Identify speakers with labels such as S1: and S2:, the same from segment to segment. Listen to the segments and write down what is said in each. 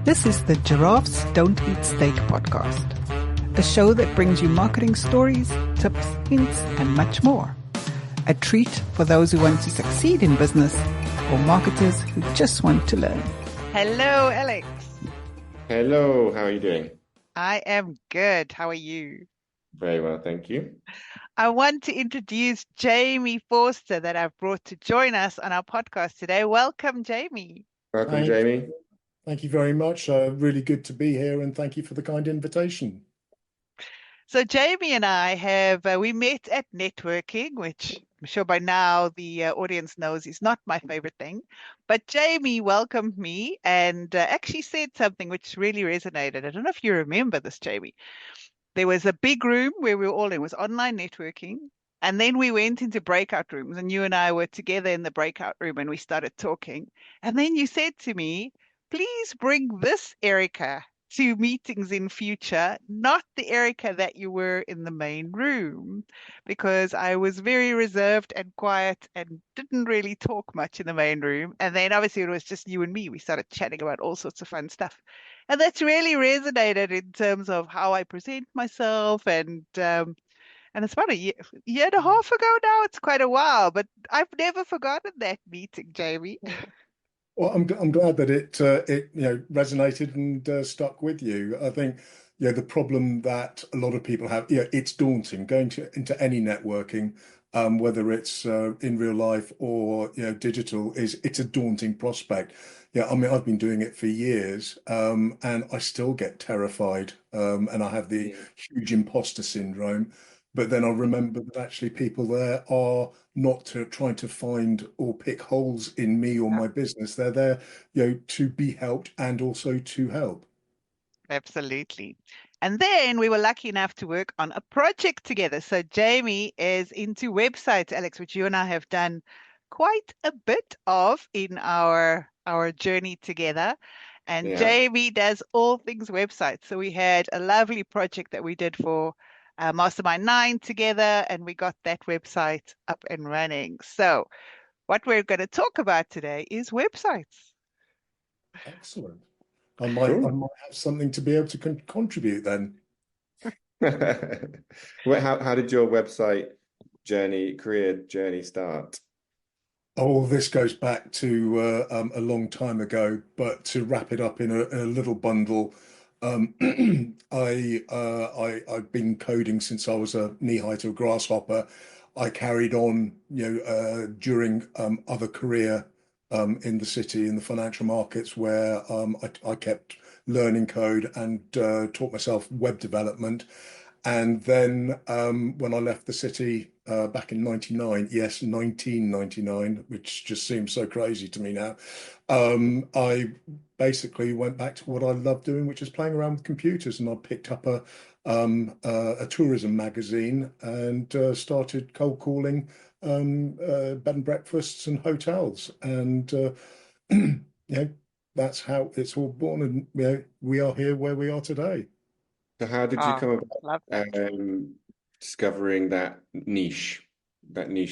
S1: This is the Giraffes Don't Eat Steak podcast, a show that brings you marketing stories, tips, hints, and much more. A treat for those who want to succeed in business or marketers who just want to learn.
S2: Hello, Alex.
S3: Hello, how are you doing?
S2: I am good. How are you?
S3: Very well, thank you.
S2: I want to introduce Jamie Forster that I've brought to join us on our podcast today. Welcome, Jamie.
S3: Welcome,
S4: Thanks.
S3: Jamie.
S4: Thank you very much. Really good to be here, and thank you for the kind invitation.
S2: So Jamie and I we met at networking, which I'm sure by now the audience knows is not my favorite thing. But Jamie welcomed me and actually said something which really resonated. I don't know if you remember this, Jamie. There was a big room where we were all in. It was online networking. And then we went into breakout rooms, and you and I were together in the breakout room and we started talking. And then you said to me, please bring this Erica to meetings in future, not the Erica that you were in the main room, because I was very reserved and quiet and didn't really talk much in the main room. And then obviously it was just you and me. We started chatting about all sorts of fun stuff. And that's really resonated in terms of how I present myself. And it's about a year and a half ago now. It's quite a while, but I've never forgotten that meeting, Jamie.
S4: Well, I'm glad that it resonated and stuck with you. I think the problem that a lot of people have, it's daunting going into any networking, whether it's in real life or digital, it's a daunting prospect. Yeah, I mean, I've been doing it for years, and I still get terrified, and I have the huge imposter syndrome. But then I remember that actually people there are not trying to find or pick holes in me or my business. They're there, to be helped and also to help.
S2: Absolutely. And then we were lucky enough to work on a project together. So Jamie is into websites, Alex, which you and I have done quite a bit of in our journey together. And Jamie does all things websites. So we had a lovely project that we did for Mastermind 9 together, and we got that website up and running. So what we're going to talk about today is websites.
S4: Excellent. I might have something to be able to contribute then.
S3: Well, how did your website career journey start?
S4: Oh, this goes back to a long time ago, but to wrap it up in a little bundle, I've been coding since I was a knee-high to a grasshopper. I carried on, during other career in the city, in the financial markets, where I kept learning code and taught myself web development. And then when I left the city back in 1999, which just seems so crazy to me now, I basically went back to what I loved doing, which is playing around with computers. And I picked up a tourism magazine and started cold calling bed and breakfasts and hotels. And that's how it's all born. And we are here where we are today.
S3: So how did you come
S2: Love
S3: about
S2: that.
S3: discovering that niche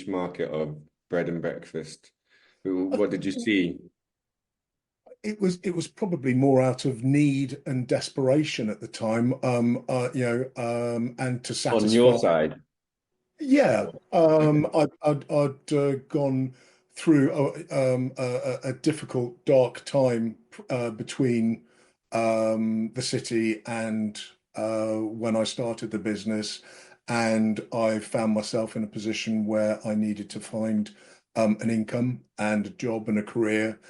S3: market of bread and breakfast? What did you see?
S4: It was probably more out of need and desperation at the time, and to satisfy.
S3: On your side?
S4: Yeah, I'd gone through a difficult, dark time between the city and when I started the business, and I found myself in a position where I needed to find an income and a job and a career.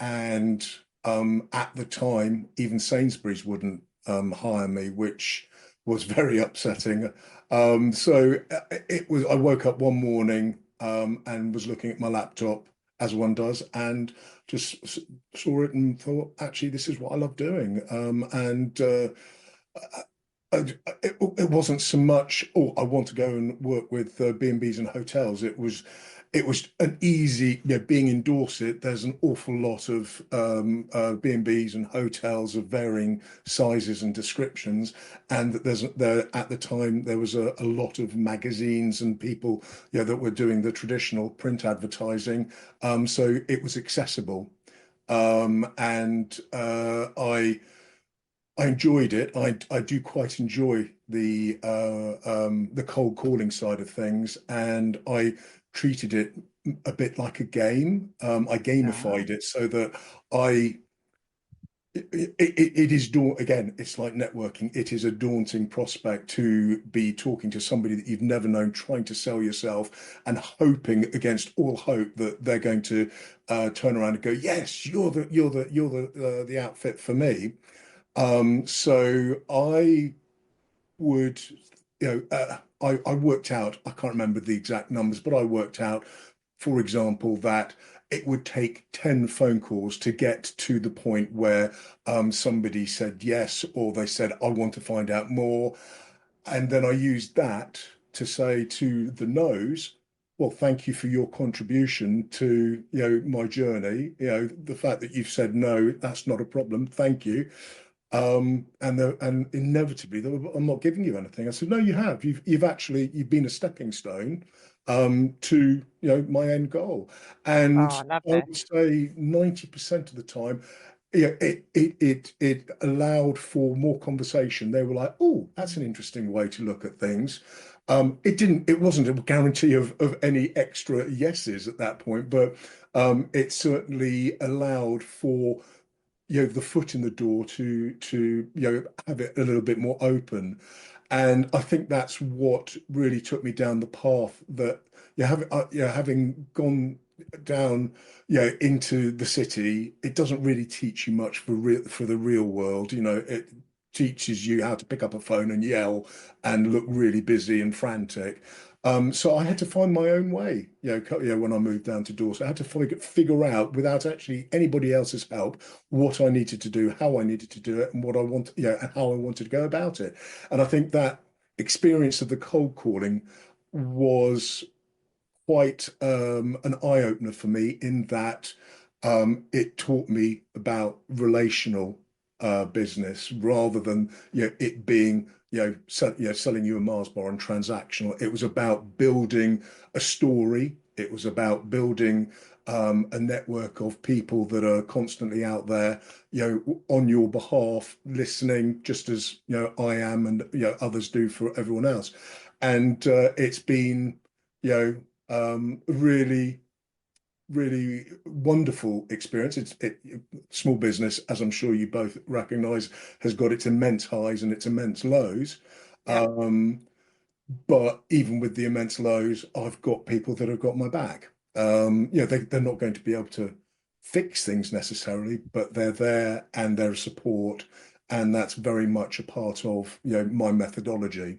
S4: And at the time, even Sainsbury's wouldn't hire me, which was very upsetting. So I woke up one morning and was looking at my laptop, as one does, and just saw it and thought, actually, this is what I love doing. It wasn't so much, oh, I want to go and work with B&Bs and hotels. It was an easy, being in Dorset, there's an awful lot of B&Bs and hotels of varying sizes and descriptions. And at the time, there was a lot of magazines and people that were doing the traditional print advertising. So it was accessible. and I enjoyed it. I do quite enjoy the cold calling side of things, and I treated it a bit like a game. I
S2: Ah,
S4: gamified it so that I it is again, it's like networking. It is a daunting prospect to be talking to somebody that you've never known, trying to sell yourself and hoping against all hope that they're going to turn around and go, yes, you're the outfit for me. So I would, I worked out, I can't remember the exact numbers, but I worked out, for example, that it would take 10 phone calls to get to the point where somebody said yes, or they said, I want to find out more. And then I used that to say to the no's, well, thank you for your contribution to, my journey. The fact that you've said no, that's not a problem. Thank you. And inevitably, I'm not giving you anything. I said, no, you have. You've been a stepping stone to my end goal.
S2: oh,
S4: And
S2: I love
S4: I
S2: that.
S4: would say 90% of the time, it allowed for more conversation. They were like, oh, that's an interesting way to look at things. It wasn't a guarantee of any extra yeses at that point, but it certainly allowed for the foot in the door to have it a little bit more open. And I think that's what really took me down the path that having gone down into the city, it doesn't really teach you much for the real world. It teaches you how to pick up a phone and yell and look really busy and frantic. So I had to find my own way, when I moved down to Dorset. I had to figure out, without actually anybody else's help, what I needed to do, how I needed to do it, and what I want, and how I wanted to go about it. And I think that experience of the cold calling was quite an eye opener for me in that it taught me about relational business rather than it being selling you a Mars bar and transactional. It was about building a story. It was about building a network of people that are constantly out there, on your behalf, listening, just as I am and others do for everyone else. And it's been really, really wonderful experience. Small business, as I'm sure you both recognize, has got its immense highs and its immense lows.
S2: Yeah.
S4: Um, but even with the immense lows, I've got people that have got my back. They're not going to be able to fix things necessarily, but they're there and they're a support, and that's very much a part of my methodology.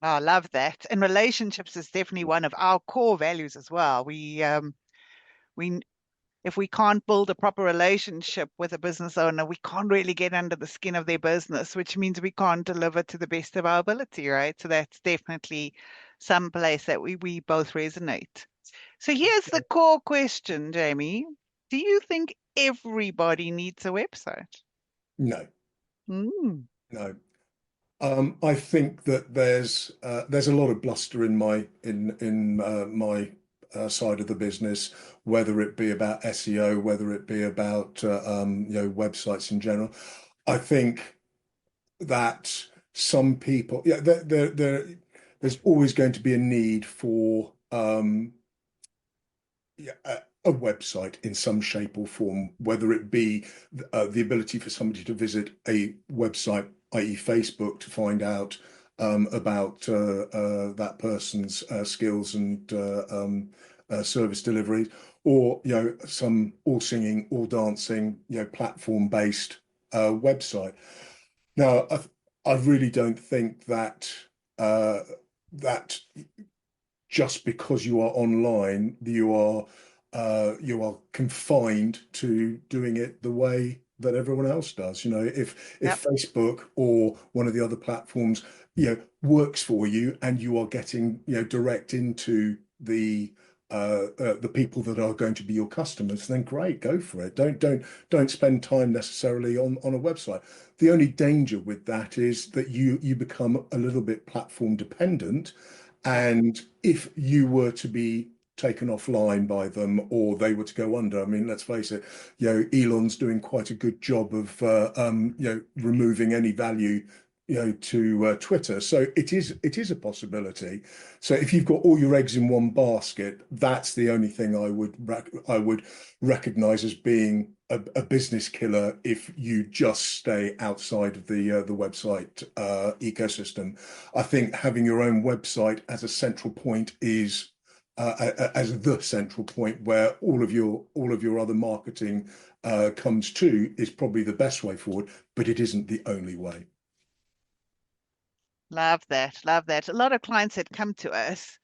S2: Oh, I love that. And relationships is definitely one of our core values as well. We if we can't build a proper relationship with a business owner, we can't really get under the skin of their business, which means we can't deliver to the best of our ability, right? So that's definitely some place that we both resonate. So here's the core question, Jamie. Do you think everybody needs a website?
S4: No,
S2: Mm,
S4: no. I think that there's a lot of bluster in my side of the business, whether it be about SEO, whether it be about websites in general. I think that some people, there's always going to be a need for a website in some shape or form, whether it be the ability for somebody to visit a website, i.e., Facebook, to find out about that person's skills and service delivery, or some all singing, all dancing, platform-based website. Now, I really don't think that that just because you are online, you are confined to doing it the way that everyone else does. If
S2: yep.
S4: Facebook or one of the other platforms, works for you, and you are getting, direct into the people that are going to be your customers, then great, go for it. Don't spend time necessarily on a website. The only danger with that is that you become a little bit platform dependent,
S2: Yep.
S4: and if you were to be taken offline by them, or they were to go under. I mean, let's face it, Elon's doing quite a good job of removing any value to Twitter. So it is a possibility. So if you've got all your eggs in one basket, that's the only thing I would recognize as being a business killer if you just stay outside of the website ecosystem. I think having your own website as a central point is as the central point where all of your other marketing comes to is probably the best way forward, but it isn't the only way.
S2: Love that. Love that. A lot of clients that come to us,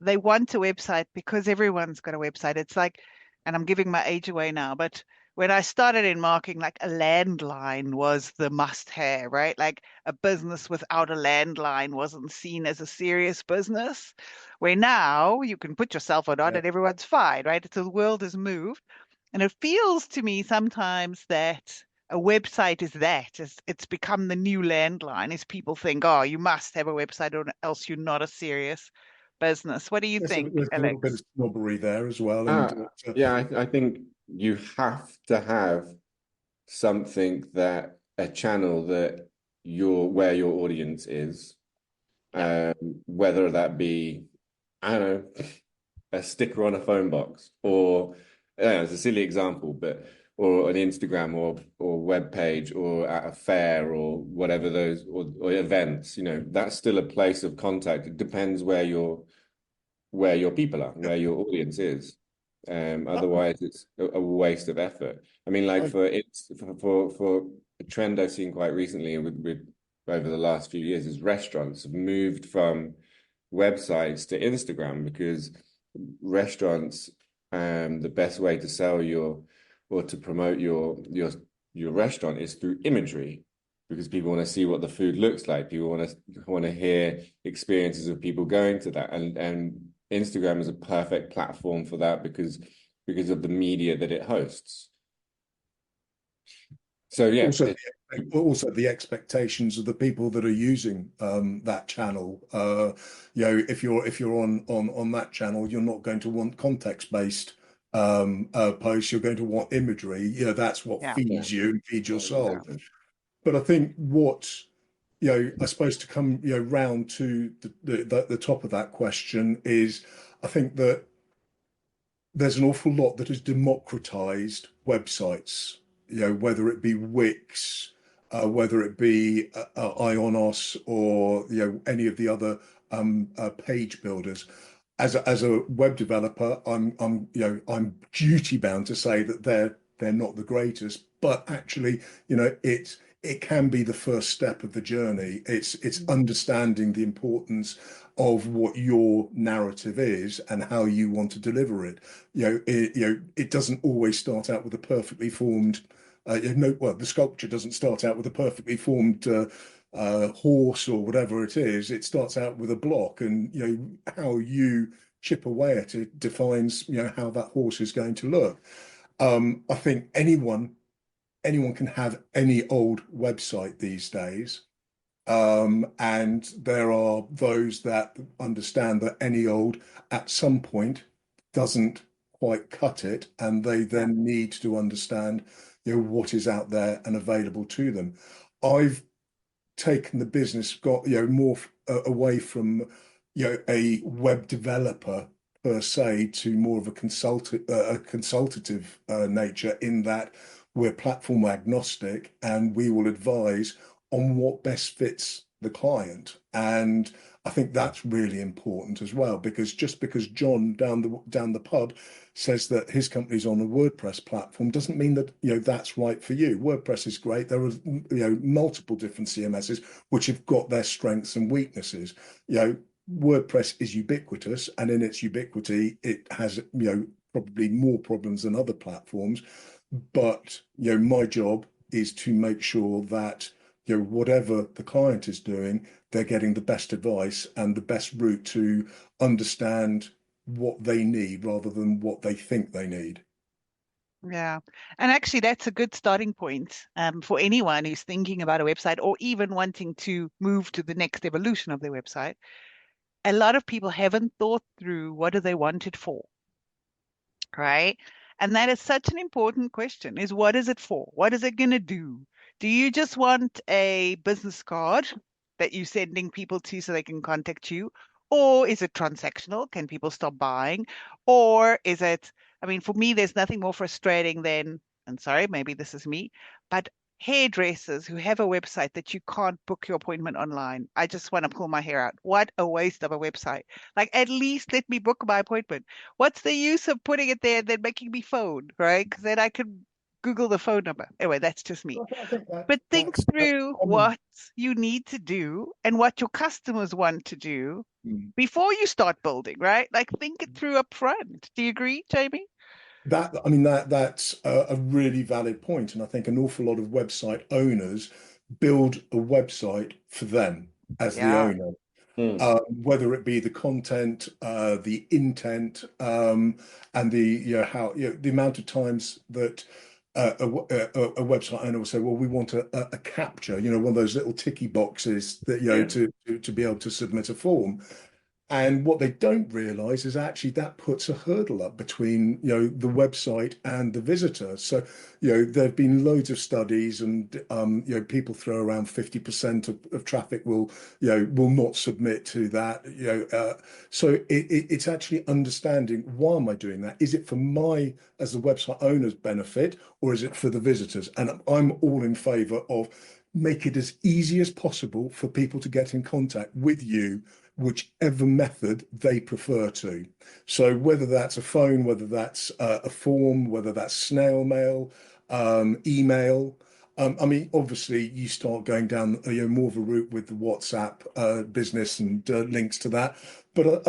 S2: they want a website because everyone's got a website. It's like, and I'm giving my age away now, but when I started in marketing, like a landline was the must have, right? Like a business without a landline wasn't seen as a serious business. Where now you can put your cell phone on
S4: Yeah.
S2: and everyone's fine, right? So the world has moved. And it feels to me sometimes that a website is that. It's become the new landline, as people think, oh, you must have a website or else you're not a serious business. What do you think,
S4: There's a little bit
S2: Alex?
S4: of snobbery there as well.
S3: Yeah, I think you have to have something that a channel that where your audience is,
S2: Yeah.
S3: whether that be, I don't know, a sticker on a phone box, or it's a silly example, but or an Instagram or web page, or at a fair, or whatever those, or events. That's still a place of contact. It depends where your people are, where your audience is. Otherwise, it's a waste of effort. I mean, like for a trend I've seen quite recently with over the last few years is restaurants have moved from websites to Instagram, because restaurants, the best way to sell or to promote your restaurant is through imagery, because people want to see what the food looks like. People want to hear experiences of people going to that, and Instagram is a perfect platform for that because of the media that it hosts. So yeah,
S4: also the expectations of the people that are using that channel. If you're on that channel, you're not going to want context-based posts. You're going to want imagery. That's what
S2: Yeah.
S4: feeds you and feeds your soul.
S3: Exactly.
S4: But I think what I suppose to come round to the top of that question is, I think that there's an awful lot that has democratized websites, whether it be Wix, whether it be Ionos, or any of the other page builders. As a web developer, I'm duty bound to say that they're not the greatest, but actually, it can be the first step of the journey. It's understanding the importance of what your narrative is and how you want to deliver it. It doesn't always start out with a perfectly formed. The sculpture doesn't start out with a perfectly formed horse or whatever it is. It starts out with a block, and how you chip away at it defines how that horse is going to look. I think anyone can have any old website these days. And there are those that understand that any old at some point doesn't quite cut it, and they then need to understand what is out there and available to them. I've taken the business, got more away from a web developer per se to more of a consultative nature, in that we're platform agnostic and we will advise on what best fits the client. And I think that's really important as well, because just because John down the pub says that his company's on a WordPress platform doesn't mean that that's right for you. WordPress is great. There are multiple different CMSs which have got their strengths and weaknesses. WordPress is ubiquitous, and in its ubiquity, it has probably more problems than other platforms. But my job is to make sure that whatever the client is doing, they're getting the best advice and the best route to understand what they need rather than what they think they need.
S2: Yeah. And actually, that's a good starting point for anyone who's thinking about a website or even wanting to move to the next evolution of their website. a lot of people haven't thought through what do they want it for, right? And that is such an important question, is what is it for? What is it going to do? Do you just want a business card that you're sending people to so they can contact you? Or is it transactional? Can people stop buying? Or is it, I mean, for me, there's nothing more frustrating than, and sorry, maybe this is me, but hairdressers who have a website that you can't book your appointment online. I just want to pull my hair out. What a waste of a website. Like, at least let me book my appointment. What's the use of putting it there and then making me phone, right? Because then I could Google the phone number. Anyway, that's just me.
S4: I think
S2: But think
S4: that's
S2: through
S4: common.
S2: what you need to do and what your customers want to do
S4: Mm.
S2: before you start building, right? Like think it through up front. Do you agree, Jamie?
S4: That's a really valid point, and I think an awful lot of website owners build a website for them as the
S2: Yeah.
S4: owner,
S3: Mm.
S4: whether it be the content, the intent, and the how the amount of times that a website owner will say, "Well, we want a capture," one of those little ticky boxes that
S3: Yeah.
S4: to be able to submit a form. And what they don't realize is actually that puts a hurdle up between, the website and the visitor. So, there have been loads of studies and, people throw around 50% of traffic will not submit to that, so it's actually understanding, why am I doing that? Is it for as the website owner's benefit, or is it for the visitors? And I'm all in favor of make it as easy as possible for people to get in contact with you, whichever method they prefer to. So whether that's a phone, whether that's a form, whether that's snail mail, email. I mean, obviously, you start going down more of a route with the WhatsApp business and links to that. But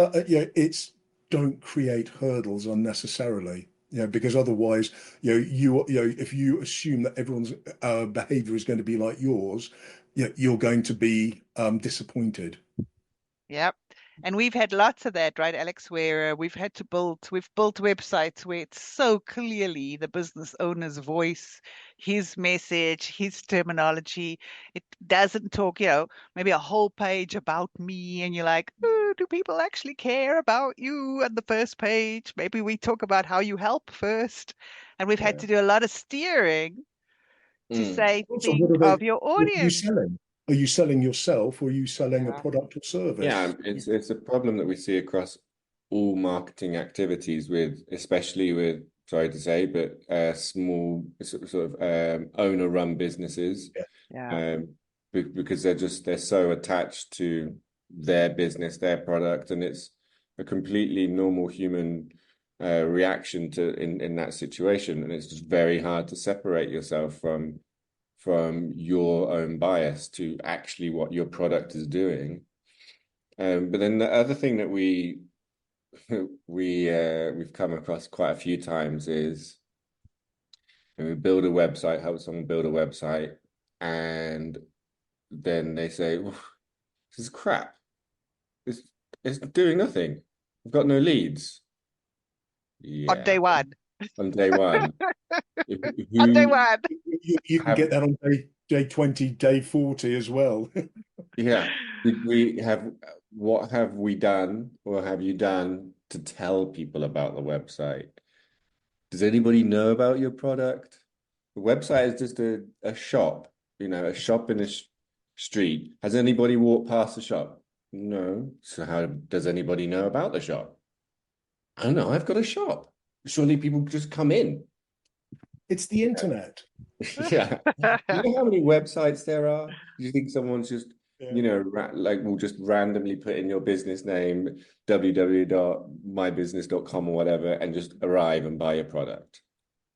S4: it's don't create hurdles unnecessarily. Because otherwise, if you assume that everyone's behavior is going to be like yours, you're going to be disappointed.
S2: Yep. And we've had lots of that, right, Alex, where we've built websites where it's so clearly the business owner's voice, his message, his terminology. It doesn't talk, maybe a whole page about me, and you're like, oh, do people actually care about you on the first page? Maybe we talk about how you help first. And we've had
S4: Yeah.
S2: to do a lot of steering to
S3: Mm.
S2: say,
S4: Also,
S2: think of your
S4: what are you
S2: audience.
S4: selling? Are you selling yourself, or are you selling a
S2: Yeah.
S4: product or
S3: Yeah,
S4: service?
S3: it's a problem that we see across all marketing activities especially with, sorry to say, but small sort of owner-run businesses,
S4: Yeah.
S2: Yeah.
S3: because they're so attached to their business, their product, and it's a completely normal human reaction in that situation, and it's just very hard to separate yourself from your own bias to actually what your product is doing. But then the other thing that we've come across quite a few times is we build a website, help someone build a website, and then they say, "Well, this is crap. This it's doing nothing. We've got no leads."
S2: On
S3: Yeah,
S2: day one.
S3: on day one.
S2: On day
S3: Who
S2: one.
S4: You can
S3: have
S4: get that on day 20, day 40 as well.
S3: Yeah. Did we have what have we done or have you done to tell people about the website? Does anybody know about your product? The website is just a shop, a shop in a street. Has anybody walked past the shop? No. So how does anybody know about the shop? I don't know. I've got a shop. Surely people just come in.
S4: It's the internet.
S3: Yeah. You know how many websites there are? Do you think someone's just,
S4: Yeah.
S3: like will just randomly put in your business name, www.mybusiness.com or whatever, and just arrive and buy your product?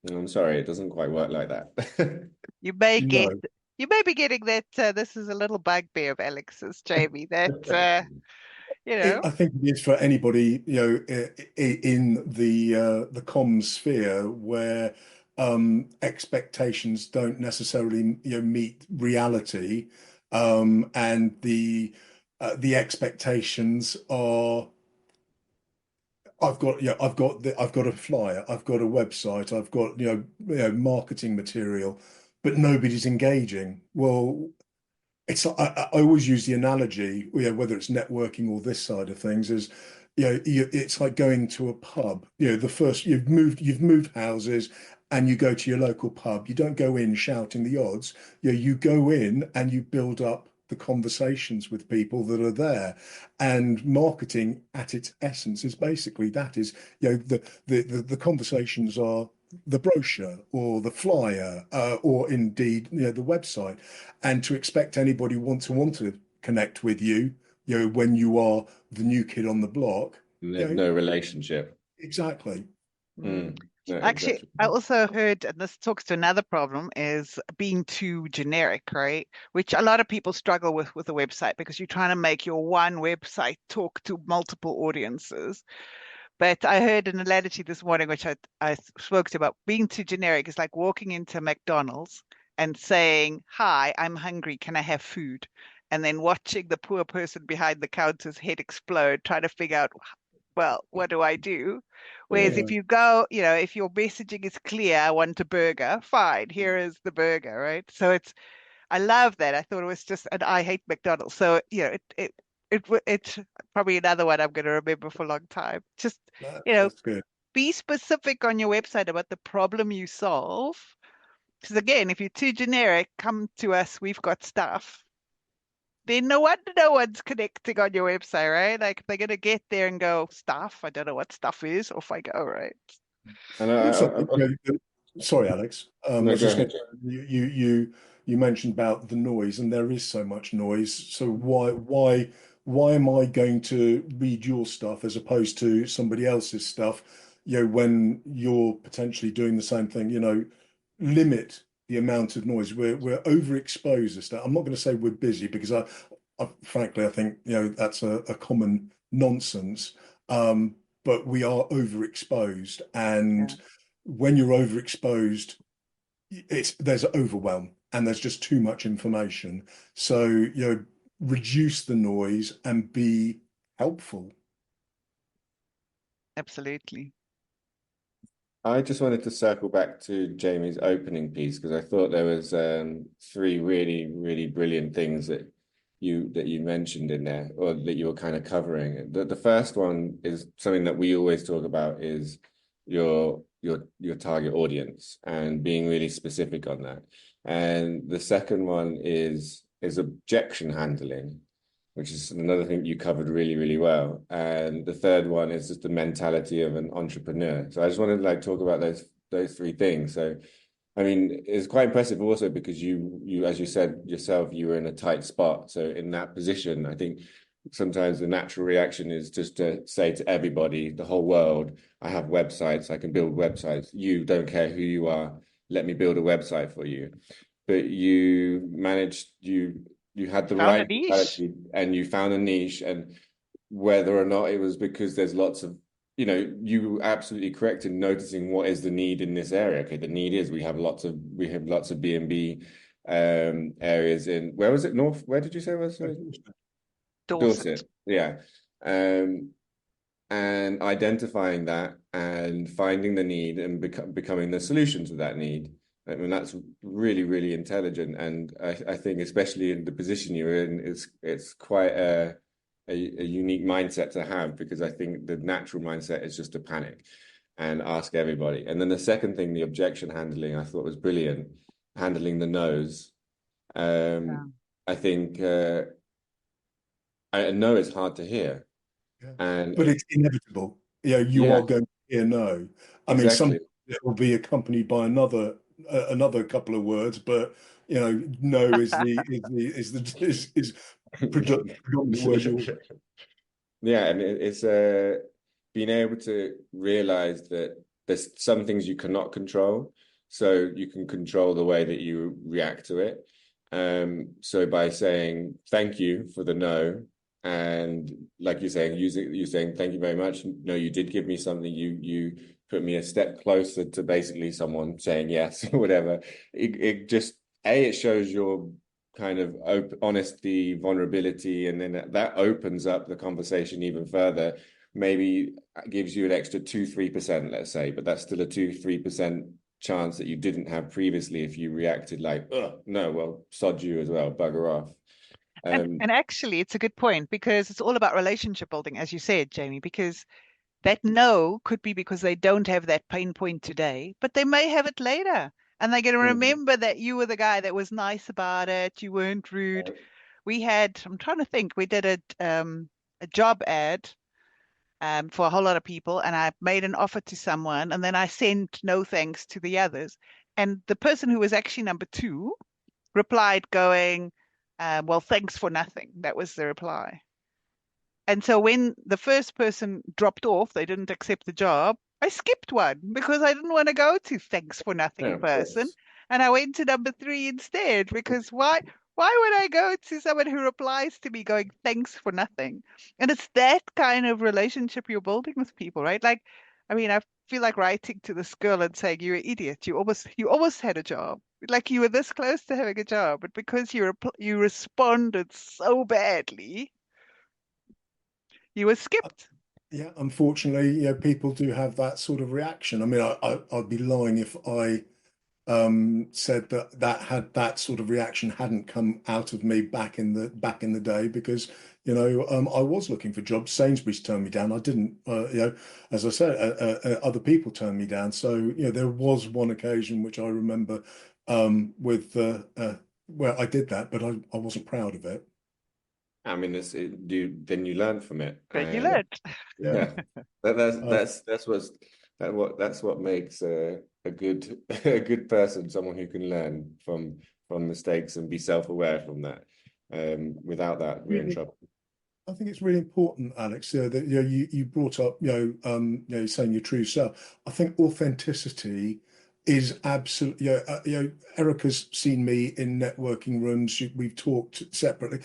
S3: I'm sorry, it doesn't quite work like that.
S2: You may get,
S4: No.
S2: you may be getting that this is a little bugbear of Alex's, Jamie, that, you know,
S4: I think it is for anybody, in the comms sphere where expectations don't necessarily, meet reality, and the expectations are, I've got a flyer, I've got a website, I've got, marketing material, but nobody's engaging. Well, I always use the analogy, whether it's networking or this side of things, is it's like going to a pub. The first you've moved houses and you go to your local pub. You don't go in shouting the odds. You go in and you build up the conversations with people that are there. And marketing at its essence is basically that is, the conversations are the brochure or the flyer, or indeed, the website. And to expect anybody want to connect with you, when you are the new kid on the block,
S3: There's no relationship.
S4: exactly.
S3: Mm. No,
S2: Actually,
S3: exactly.
S2: I also heard, and this talks to another problem, is being too generic, right? Which a lot of people struggle with a website because you're trying to make your one website talk to multiple audiences. But I heard an analogy this morning, which I spoke to about being too generic is like walking into McDonald's and saying, "Hi, I'm hungry. Can I have food?" And then watching the poor person behind the counter's head explode, trying to figure out, well, what do I do? Whereas
S3: Yeah.
S2: if you go, if your messaging is clear, I want a burger, fine, here is the burger, right? So I love that. I thought it was just, and I hate McDonald's. So, it's probably another one I'm going to remember for a long time. Just, you know,
S4: That's good.
S2: be specific on your website about the problem you solve. Because again, if you're too generic, come to us, we've got stuff. Then no one's connecting on your website, right? Like they're gonna get there and go, stuff. I don't know what stuff is. Off I go, right?
S3: And
S4: I also think,
S3: I
S4: sorry, Alex. I
S3: no,
S4: was
S3: go
S4: just going
S3: ahead.
S4: to, you mentioned about the noise, and there is so much noise. So why am I going to read your stuff as opposed to somebody else's stuff? When you're potentially doing the same thing, limit the amount of noise. We're overexposed to stuff. I'm not going to say we're busy because frankly I think that's a common nonsense. But we are overexposed,
S2: Yeah,
S4: and when you're overexposed, there's overwhelm and there's just too much information. So, reduce the noise and be helpful.
S2: absolutely.
S3: I just wanted to circle back to Jamie's opening piece because I thought there was three really, really brilliant things that you mentioned in there, or that you were kind of covering. The first one is something that we always talk about is your target audience and being really specific on that. And the second one is objection handling, which is another thing you covered really, really well. And the third one is just the mentality of an entrepreneur. So I just wanted to talk about those three things. So I mean, it's quite impressive also because you as you said yourself, you were in a tight spot. So in that position, I think sometimes the natural reaction is just to say to everybody, the whole world, I have websites, I can build websites. You don't care who you are, let me build a website for you. But you had the
S2: Found a
S3: right
S2: niche.
S3: mentality and you found a niche, and whether or not it was because there's lots of you were absolutely correct in noticing what is the need in this area. Okay, the need is we have lots of B&B areas in, where was it? North, where did you say it was? Sorry?
S2: Dorset.
S3: Dorset. Yeah. Um, and identifying that and finding the need and becoming the solution to that need. I mean, that's really, really intelligent. And I think especially in the position you're in, it's quite a unique mindset to have, because I think the natural mindset is just to panic and ask everybody. And then the second thing, the objection handling, I thought was brilliant. Handling the no's.
S2: Yeah.
S3: I think I know it's hard to hear.
S4: Yeah.
S3: And
S4: But it's inevitable. You
S3: yeah,
S4: are going to hear no. I mean, some
S3: exactly.
S4: it will be accompanied by another couple of words, but no is predominant word you.
S3: Yeah, and it's being able to realize that there's some things you cannot control, so you can control the way that you react to it. So by saying thank you for the no, and like you're saying, you're saying thank you very much. No, you did give me something. You put me a step closer to basically someone saying yes or whatever. It just it shows your kind of honesty, vulnerability, and then that opens up the conversation even further. Maybe gives you an extra 2-3%, let's say, but that's still a 2-3% chance that you didn't have previously if you reacted like, oh, no, well, sod you as well, bugger off.
S2: And actually, it's a good point because it's all about relationship building, as you said, Jamie, because that no could be because they don't have that pain point today, but they may have it later. And they're going to remember that you were the guy that was nice about it. You weren't rude. I'm trying to think, we did a job ad for a whole lot of people, and I made an offer to someone, and then I sent no thanks to the others. And the person who was actually number two replied, going, well, thanks for nothing. That was the reply. And so when the first person dropped off, they didn't accept the job. I skipped one because I didn't want to go to thanks for nothing person. And I went to number three instead because why would I go to someone who replies to me going thanks for nothing? And it's that kind of relationship you're building with people, right? Like, I mean, I feel like writing to this girl and saying you're an idiot. You almost had a job. Like you were this close to having a job, but because you responded so badly, you were skipped.
S4: Yeah, unfortunately, people do have that sort of reaction. I mean, I'd be lying if I said that sort of reaction hadn't come out of me back in the day because I was looking for jobs. Sainsbury's turned me down. I didn't, as I said, other people turned me down. So there was one occasion which I remember with where I did that, but I wasn't proud of it.
S3: I mean, then you learn from it.
S2: But you learned.
S3: Yeah, that's what makes a good a good person, someone who can learn from mistakes and be self-aware from that. Without that, we're in trouble.
S4: I think it's really important, Alex, that you brought up saying your true self. I think authenticity is absolutely, Erica's seen me in networking rooms. We've talked separately.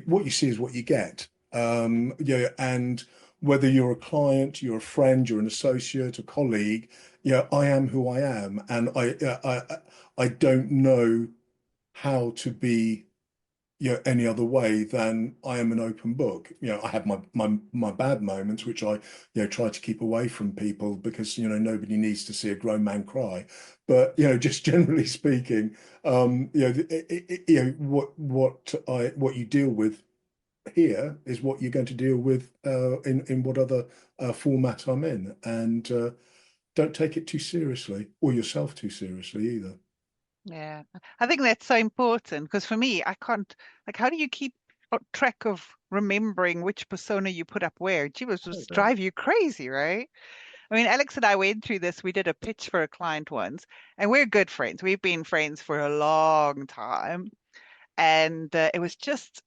S4: What you see is what you get. And whether you're a client, you're a friend, you're an associate, a colleague, I am who I am, and I don't know how to be any other way than I am an open book. I have my bad moments, which I try to keep away from people because nobody needs to see a grown man cry. But just generally speaking, what you deal with here is what you're going to deal with in what other format I'm in, and don't take it too seriously or yourself too seriously either.
S2: Yeah, I think that's so important because for me, I can't, like, how do you keep track of remembering which persona you put up where? Gee, it was just drive you crazy, right? I mean, Alex and I went through this. We did a pitch for a client once, and we're good friends. We've been friends for a long time. And it was just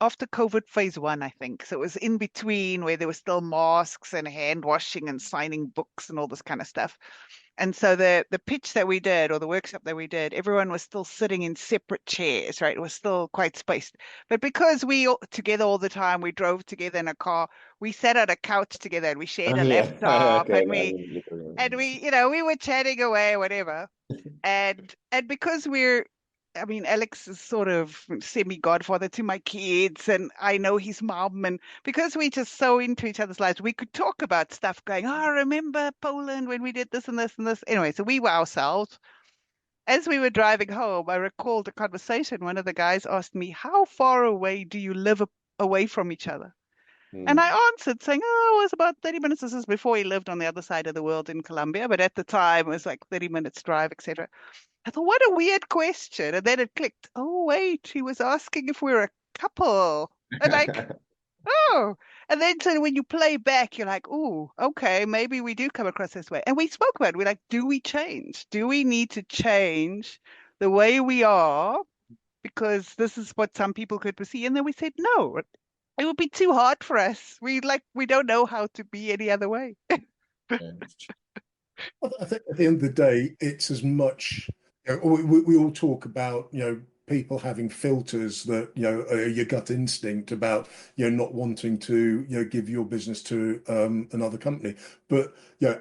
S2: after COVID phase one, I think. So it was in between where there were still masks and hand washing and signing books and all this kind of stuff. And so the pitch that we did or the workshop that we did, everyone was still sitting in separate chairs, right? It was still quite spaced. But because we all together all the time, we drove together in a car, we sat on a couch together and we shared a laptop
S3: Okay,
S2: we were chatting away, whatever. And because I mean, Alex is sort of semi-godfather to my kids, and I know his mom. And because we're just so into each other's lives, we could talk about stuff going, oh, remember Poland when we did this and this and this. Anyway, so we were ourselves. As we were driving home, I recalled a conversation. One of the guys asked me, how far away do you live away from each other? And I answered saying, oh, it was about 30 minutes. This is before he lived on the other side of the world in Colombia. But at the time, it was like 30 minutes drive, etc. I thought, what a weird question. And then it clicked. Oh, wait, he was asking if we're a couple. And like, oh. And then so when you play back, you're like, oh, okay, maybe we do come across this way. And we spoke about it. We're like, do we change? Do we need to change the way we are? Because this is what some people could perceive. And then we said, no, it would be too hard for us. We don't know how to be any other way.
S4: I think at the end of the day, it's as much. We all talk about people having filters that your gut instinct about not wanting to give your business to another company, but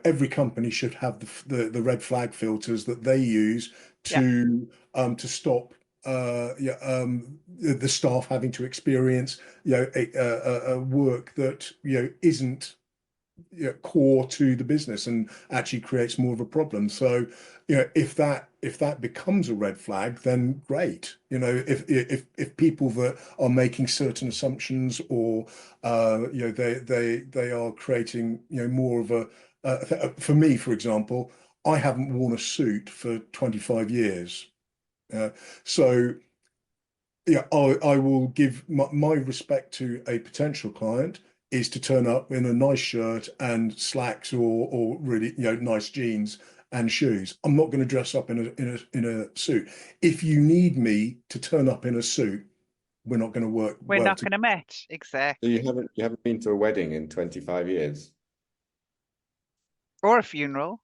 S4: every company should have the red flag filters that they use to stop the staff having to experience a work that isn't core to the business and actually creates more of a problem. So, if that becomes a red flag, then great. If people that are making certain assumptions, or they are creating more of a for me, for example, I haven't worn a suit for 25 years. Uh, so yeah, I will give my respect to a potential client is to turn up in a nice shirt and slacks, or really, nice jeans and shoes. I'm not going to dress up in a suit. If you need me to turn up in a suit, we're not going to work
S2: We're
S4: well
S2: not
S4: together.
S2: going to match.
S3: So
S2: Exactly.
S3: you haven't been to a wedding in 25 years?
S2: Or a funeral.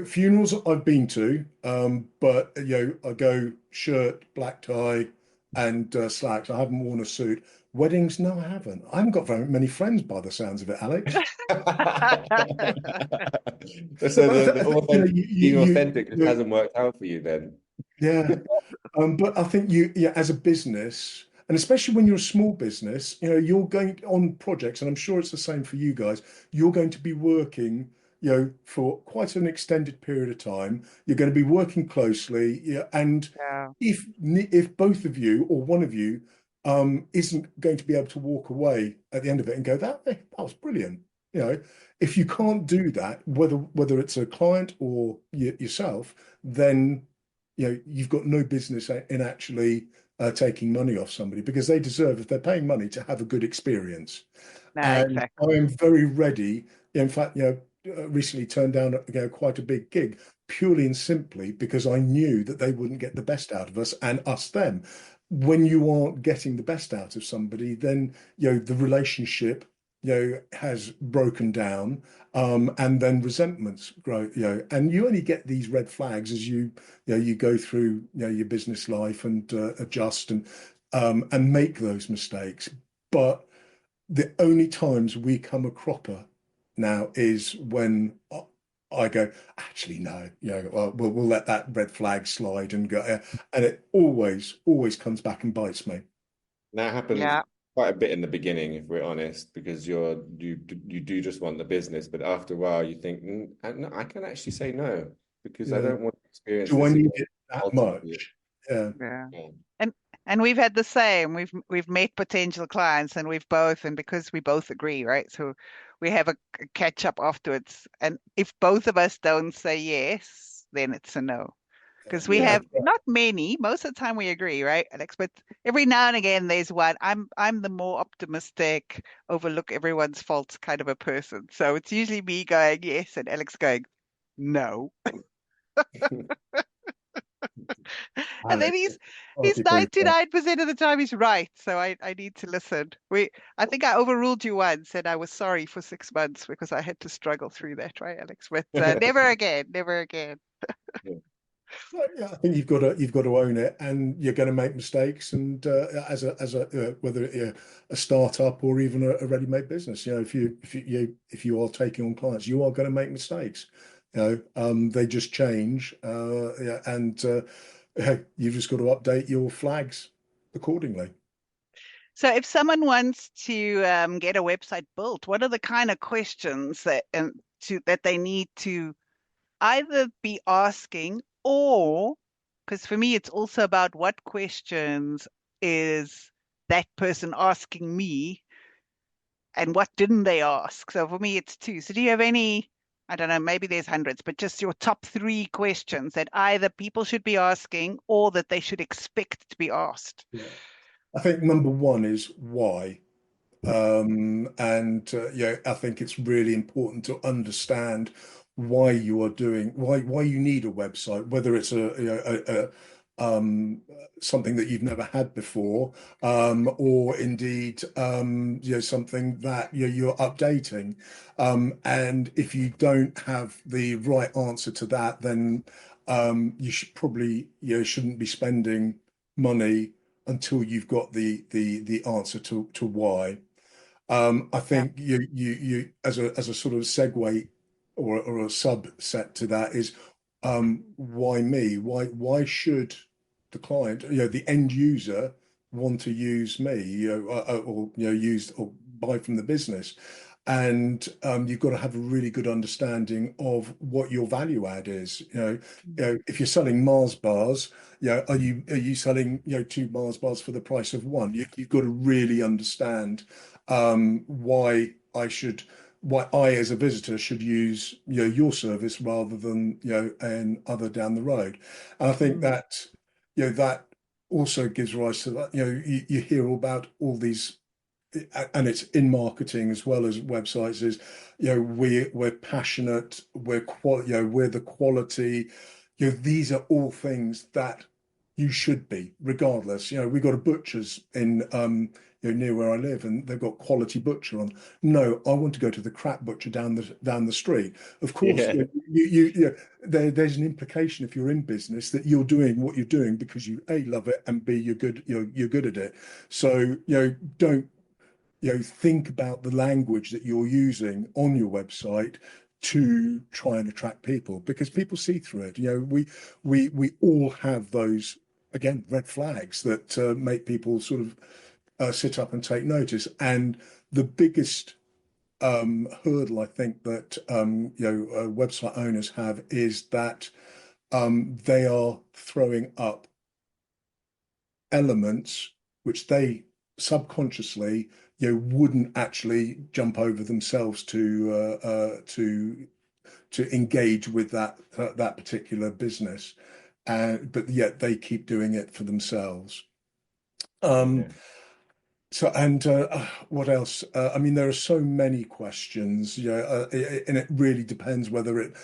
S4: Funerals I've been to, but I go shirt, black tie, and slacks. I haven't worn a suit. Weddings, no, I haven't. I haven't got very many friends by the sounds of it, Alex.
S3: So
S4: But
S3: the
S4: I think,
S3: being authentic just hasn't worked out for you then.
S4: yeah. But I think yeah, as a business, and especially when you're a small business, you're going on projects, and I'm sure it's the same for you guys. You're going to be working, for quite an extended period of time. You're going to be working closely, yeah, and
S2: Yeah.
S4: if both of you or one of you isn't going to be able to walk away at the end of it and go, that was brilliant. If you can't do that, whether it's a client or yourself, then you've got no business in actually taking money off somebody, because they deserve, if they're paying money, to have a good experience.
S2: No,
S4: And I
S2: exactly.
S4: am very ready. In fact, recently turned down quite a big gig purely and simply because I knew that they wouldn't get the best out of us and us them. When you aren't getting the best out of somebody, then the relationship has broken down, and then resentments grow. And you only get these red flags as you go through your business life and adjust and make those mistakes. But the only times we come a cropper now is when I go, actually, no, well, we'll let that red flag slide and go, and it always comes back and bites me.
S3: That happens
S2: Yeah.
S3: quite a bit in the beginning, if we're honest, because you do just want the business, but after a while you think, I can actually say no because I
S4: Yeah.
S3: don't want to experience
S4: Do I
S3: this
S4: need
S3: again
S4: it that
S3: ultimately.
S4: much? Yeah.
S2: Yeah.
S3: Yeah.
S2: And and we've had the same. We've met potential clients and we've both, and because we both agree, right? So we have a catch up afterwards. And if both of us don't say yes, then it's a no. Because we
S3: Yeah.
S2: have not many, most of the time we agree, right, Alex? But every now and again there's one. I'm the more optimistic, overlook everyone's faults kind of a person. So it's usually me going yes and Alex going no. And then
S4: Alex,
S2: he's
S4: party pooper.
S2: 99% of the time he's right. So I need to listen. I think I overruled you once and I was sorry for 6 months because I had to struggle through that, right, Alex? But never again, never again.
S3: Yeah.
S4: Well, yeah, I think you've got to own it, and you're going to make mistakes. And as a whether a startup or even a ready-made business, if you are taking on clients, you are going to make mistakes. They just change, yeah, and hey, you've just got to update your flags accordingly.
S2: So if someone wants to get a website built, what are the kind of questions that they need to either be asking, or because for me it's also about what questions is that person asking me and what didn't they ask? So for me it's two. So do you have any, I don't know, maybe there's hundreds, but just your top three questions that either people should be asking or that they should expect to be asked?
S4: Yeah. I think number one is why. And I think it's really important to understand why you are doing why you need a website, whether it's something that you've never had before, or indeed something that you're updating. And if you don't have the right answer to that, then you should probably shouldn't be spending money until you've got the answer to why. I
S2: Yeah.
S4: think you as a sort of segue or a subset to that is why me? Why should the client, the end user, want to use me, or use or buy from the business? and you've got to have a really good understanding of what your value add is. If you're selling Mars bars, are you selling two Mars bars for the price of one? You've got to really understand why I as a visitor should use your service rather than an other down the road. And I think that that also gives rise to that. You hear all about all these, and it's in marketing as well as websites, is we're passionate, we're the quality. These are all things that you should be regardless. We've got a butcher's in near where I live, and they've got quality butcher on. No, I want to go to the crap butcher down the street. Of course,
S3: Yeah.
S4: there's an implication if you're in business that you're doing what you're doing because you A, love it, and B, you're good, you're good at it. So don't think about the language that you're using on your website to try and attract people, because people see through it. We all have those, again, red flags that make people sort of sit up and take notice. And the biggest hurdle I think that website owners have is that they are throwing up elements which they subconsciously wouldn't actually jump over themselves to engage with that particular business, but yet they keep doing it for themselves.
S3: Yeah.
S4: So, and what else? I mean, there are so many questions, and it really depends whether it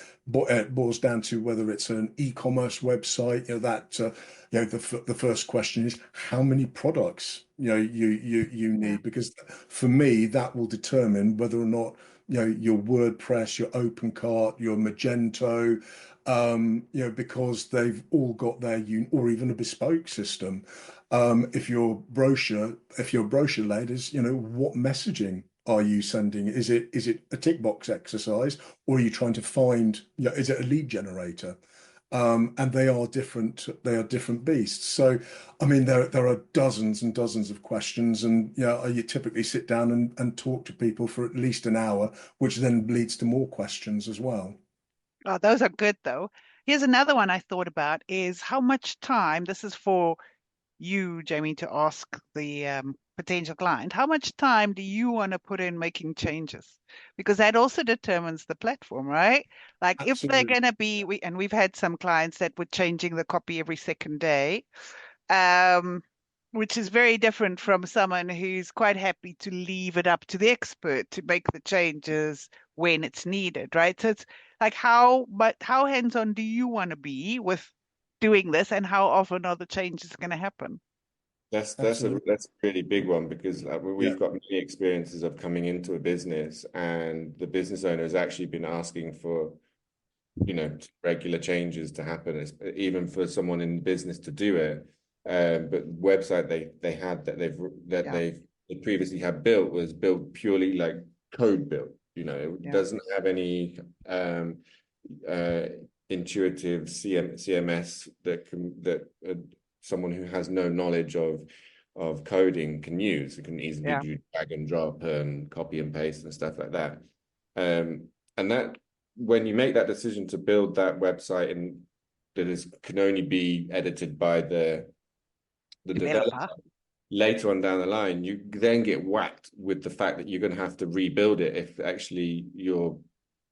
S4: boils down to whether it's an e-commerce website. The first question is how many products you need, because for me that will determine whether or not your WordPress, your OpenCart, your Magento, because they've all got their or even a bespoke system. If you're brochure led, is what messaging are you sending? Is it a tick box exercise, or are you trying to find, is it a lead generator? And they are different beasts. So I mean there are dozens and dozens of questions, and you typically sit down and talk to people for at least an hour, which then leads to more questions as well.
S2: Oh, those are good though. Here's another one I thought about is how much time, this is for you, Jamie, to ask the potential client, how much time do you want to put in making changes? Because that also determines the platform, right? Like if they're
S4: Absolutely.
S2: going to be, and we've had some clients that were changing the copy every second day, um, which is very different from someone who's quite happy to leave it up to the expert to make the changes when it's needed, right? So it's like how hands-on do you want to be with doing this, and how often are the changes going to happen?
S4: Absolutely.
S3: That's a really big one, because
S4: Yeah.
S3: we've got many experiences of coming into a business and the business owner has actually been asking for regular changes to happen, even for someone in business to do it. But website they had
S2: Yeah,
S3: they previously had built was built purely like code built. It
S2: yeah,
S3: doesn't have any uh, intuitive CMS that someone who has no knowledge of coding can use. It can easily
S2: yeah.
S3: do drag and drop and copy and paste and stuff like that. And that when you make that decision to build that website, and can only be edited by the developer,
S2: Developer.
S3: later on down the line, you then get whacked with the fact that you're going to have to rebuild it if actually your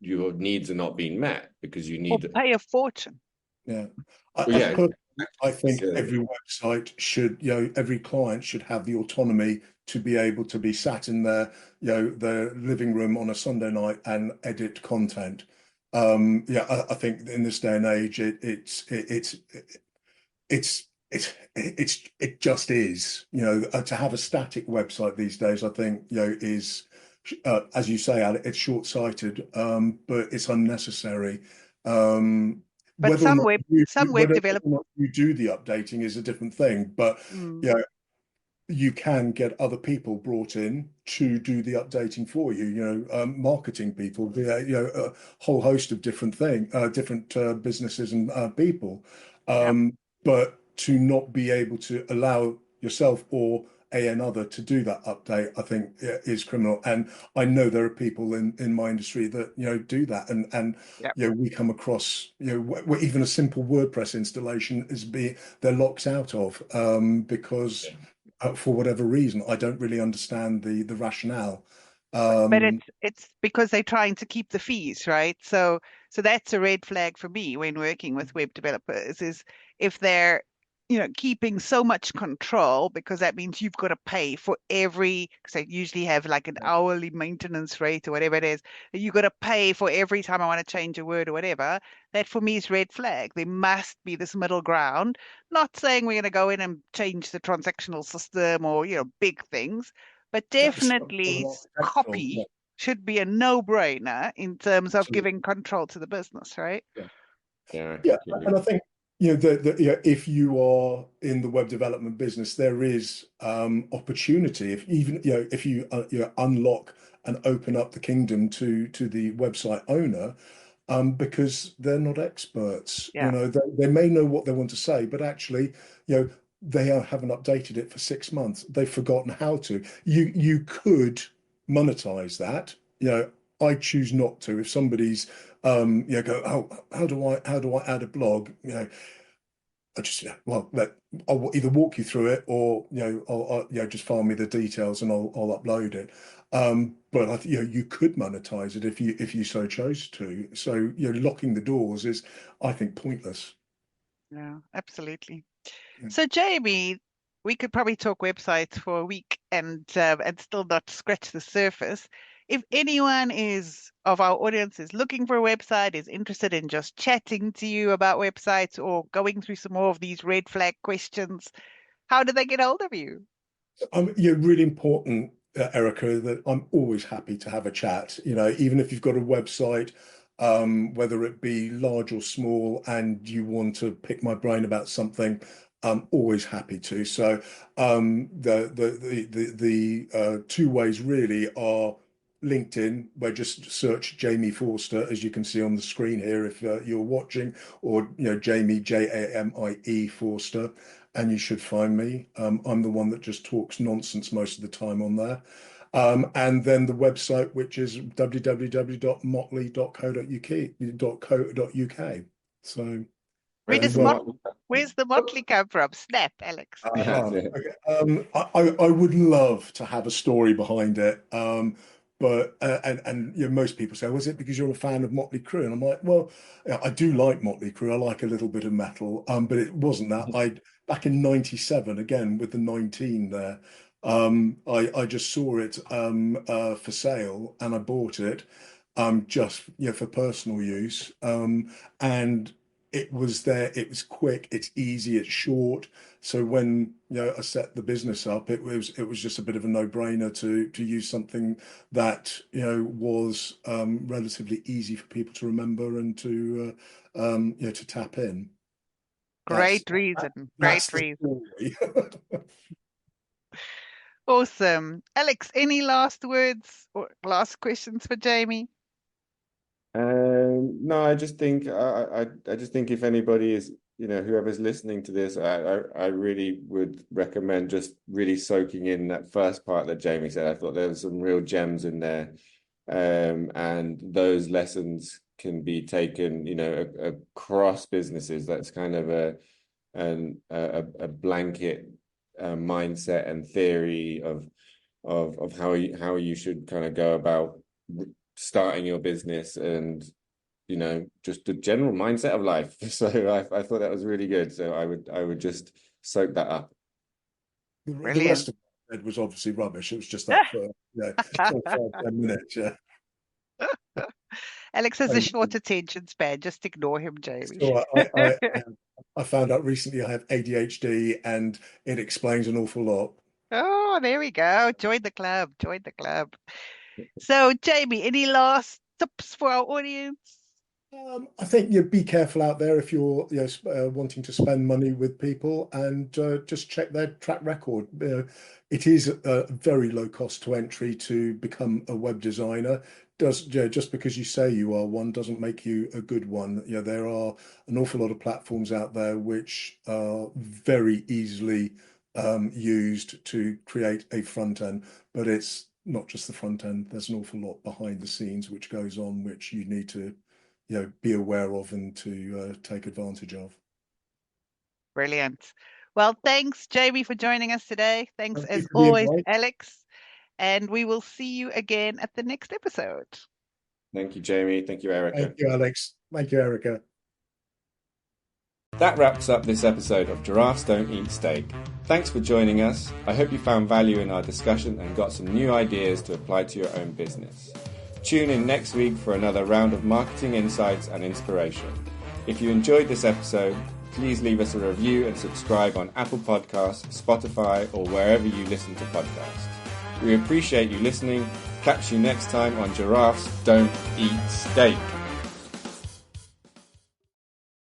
S3: needs are not being met, because you
S2: Or
S3: need.
S2: pay a fortune.
S4: Yeah.
S3: Well, yeah,
S4: I think
S3: so,
S4: every website should, every client should have the autonomy to be able to be sat in their living room on a Sunday night and edit content. I think in this day and age, it just is. To have a static website these days, I think, is, as you say, Alec, it's short-sighted, but it's unnecessary.
S2: But
S4: Whether or not
S2: some web develop.
S4: you do the updating is a different thing, but
S2: Mm.
S4: you know, you can get other people brought in to do the updating for you. Marketing people, a whole host of different businesses and people.
S2: Yeah,
S4: But to not be able to allow yourself or another to do that update, I think is criminal. And I know there are people in my industry that, do that. And
S2: Yeah.
S4: we come across, even a simple WordPress installation they're locked out of because for whatever reason, I don't really understand the rationale.
S2: But it's because they're trying to keep the fees, right? So that's a red flag for me when working with web developers is if they're, keeping so much control, because that means you've got to pay for every, because they usually have like an hourly maintenance rate or whatever it is, you've got to pay for every time I want to change a word or whatever. That for me is red flag. There must be this middle ground. Not saying we're going to go in and change the transactional system or, big things, but definitely copy should be a no-brainer in terms of giving control to the business, right?
S3: Yeah.
S4: And I think if you are in the web development business, there is opportunity. If you unlock and open up the kingdom to the website owner, because they're not experts.
S2: Yeah.
S4: They may know what they want to say, but actually, they haven't updated it for 6 months. They've forgotten how to. You could monetize that. I choose not to. If somebody's go, oh, how do I add a blog? I just I'll either walk you through it, or I'll just file me the details and I'll upload it. But I think you could monetize it if you so chose to. So locking the doors is, I think, pointless.
S2: Yeah, absolutely.
S4: Yeah.
S2: So Jamie, we could probably talk websites for a week and still not scratch the surface. If anyone of our audience is looking for a website, is interested in just chatting to you about websites or going through some more of these red flag questions, how do they get hold of you?
S4: Really important, Erica, that I'm always happy to have a chat. Even if you've got a website, whether it be large or small, and you want to pick my brain about something, I'm always happy to. So the two ways really are LinkedIn, where just search Jamie Forster, as you can see on the screen here if you're watching, or Jamie, Jamie Forster, and you should find me. I'm the one that just talks nonsense most of the time on there. And then the website, which is www.motley.co.uk. So
S2: where's the motley come from? Snap, Alex.
S4: okay. I would love to have a story behind it. But most people say, was it because you're a fan of Motley Crue? And I'm like, well, I do like Motley Crue. I like a little bit of metal. But it wasn't that. Back in '97, again with the 19 there, I just saw it for sale, and I bought it just for personal use. And it was there. It was quick. It's easy. It's short. So when I set the business up, it was just a bit of a no-brainer to use something that was relatively easy for people to remember and to tap in.
S2: Great reason. Great reason. Awesome. Alex, any last words or last questions for Jamie?
S3: No, I just think if anybody is, whoever's listening to this, I really would recommend just really soaking in that first part that Jamie said. I thought there was some real gems in there. And those lessons can be taken, across businesses. That's kind of a blanket mindset and theory of how you should kind of go about starting your business, and just the general mindset of life. So I thought that was really good. So I would just soak that up.
S4: The rest of it was obviously rubbish. It was just that for 5-10 minutes. Yeah.
S2: Alex has a short attention span. Just ignore him, Jamie.
S4: So I found out recently I have ADHD, and it explains an awful lot.
S2: Oh, there we go. Join the club. Join the club. So, Jamie, any last tips for our audience?
S4: I think you be careful out there if you're wanting to spend money with people, and just check their track record. It is a very low cost to entry to become a web designer. Just because you say you are one doesn't make you a good one. There are an awful lot of platforms out there which are very easily used to create a front end, but it's not just the front end. There's an awful lot behind the scenes which goes on, which you need to, be aware of and to take advantage of.
S2: Brilliant. Well, thanks, Jamie, for joining us today. Thanks,
S4: Thank you
S2: as
S4: for the
S2: always,
S4: invite.
S2: Alex. And we will see you again at the next episode.
S3: Thank you, Jamie. Thank you, Erica.
S4: Thank you, Alex. Thank you, Erica.
S3: That wraps up this episode of Giraffes Don't Eat Steak. Thanks for joining us. I hope you found value in our discussion and got some new ideas to apply to your own business. Tune in next week for another round of marketing insights and inspiration. If you enjoyed this episode, please leave us a review and subscribe on Apple Podcasts, Spotify, or wherever you listen to podcasts. We appreciate you listening. Catch you next time on Giraffes Don't Eat Steak.